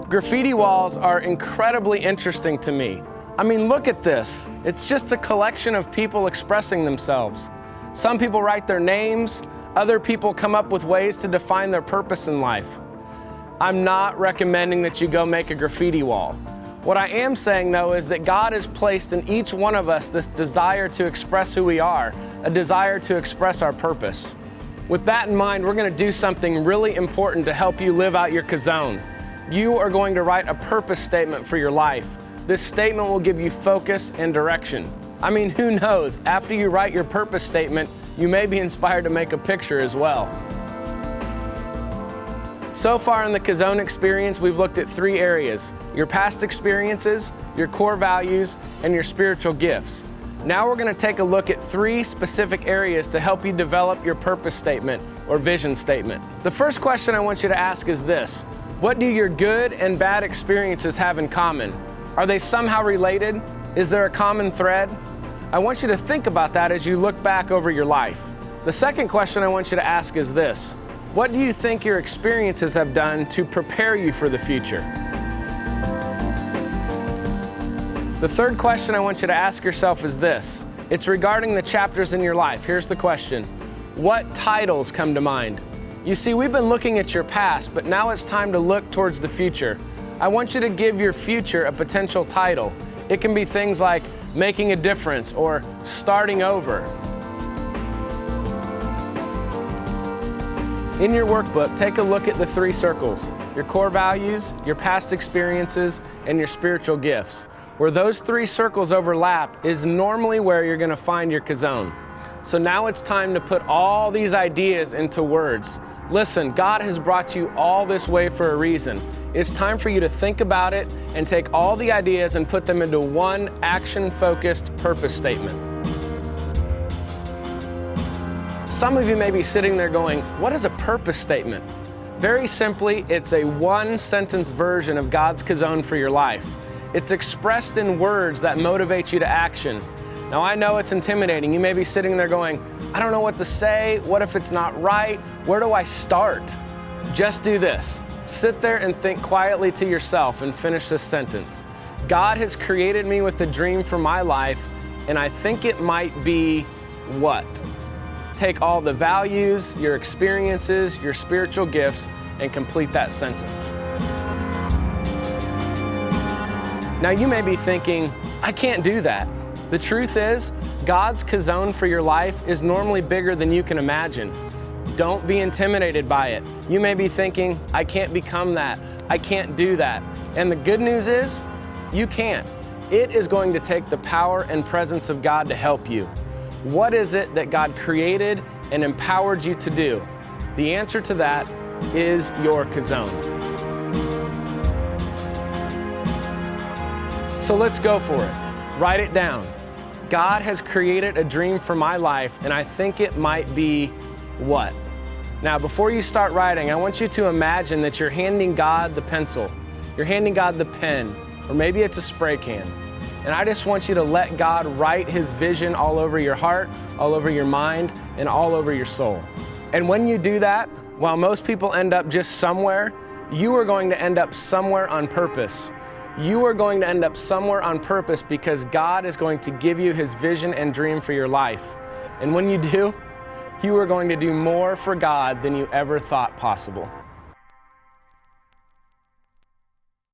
Graffiti walls are incredibly interesting to me. I mean, look at this. It's just a collection of people expressing themselves. Some people write their names, other people come up with ways to define their purpose in life. I'm not recommending that you go make a graffiti wall. What I am saying, though, is that God has placed in each one of us this desire to express who we are, a desire to express our purpose. With that in mind, we're going to do something really important to help you live out your Chazown. You are going to write a purpose statement for your life. This statement will give you focus and direction. I mean, who knows? After you write your purpose statement, you may be inspired to make a picture as well. So far in the Chazown experience, we've looked at 3 areas: your past experiences, your core values, and your spiritual gifts. Now we're going to take a look at 3 specific areas to help you develop your purpose statement or vision statement. The first question I want you to ask is this: what do your good and bad experiences have in common? Are they somehow related? Is there a common thread? I want you to think about that as you look back over your life. The second question I want you to ask is this: what do you think your experiences have done to prepare you for the future? The third question I want you to ask yourself is this. It's regarding the chapters in your life. Here's the question: what titles come to mind? You see, we've been looking at your past, but now it's time to look towards the future. I want you to give your future a potential title. It can be things like making a difference or starting over. In your workbook, take a look at the 3 circles: your core values, your past experiences, and your spiritual gifts. Where those 3 circles overlap is normally where you're going to find your Chazown. So now it's time to put all these ideas into words. Listen, God has brought you all this way for a reason. It's time for you to think about it and take all the ideas and put them into one action-focused purpose statement. Some of you may be sitting there going, what is a purpose statement? Very simply, it's a 1-sentence version of God's Chazown for your life. It's expressed in words that motivate you to action. Now, I know it's intimidating. You may be sitting there going, I don't know what to say. What if it's not right? Where do I start? Just do this. Sit there and think quietly to yourself and finish this sentence. God has created me with a dream for my life, and I think it might be what? Take all the values, your experiences, your spiritual gifts, and complete that sentence. Now you may be thinking, I can't do that. The truth is, God's Chazown for your life is normally bigger than you can imagine. Don't be intimidated by it. You may be thinking, I can't become that. I can't do that. And the good news is, you can. It is going to take the power and presence of God to help you. What is it that God created and empowered you to do? The answer to that is your Chazown. So let's go for it. Write it down. God has created a dream for my life, and I think it might be what? Now, before you start writing, I want you to imagine that you're handing God the pencil, you're handing God the pen, or maybe it's a spray can. And I just want you to let God write His vision all over your heart, all over your mind, and all over your soul. And when you do that, while most people end up just somewhere, you are going to end up somewhere on purpose. You are going to end up somewhere on purpose because God is going to give you His vision and dream for your life. And when you do, you are going to do more for God than you ever thought possible.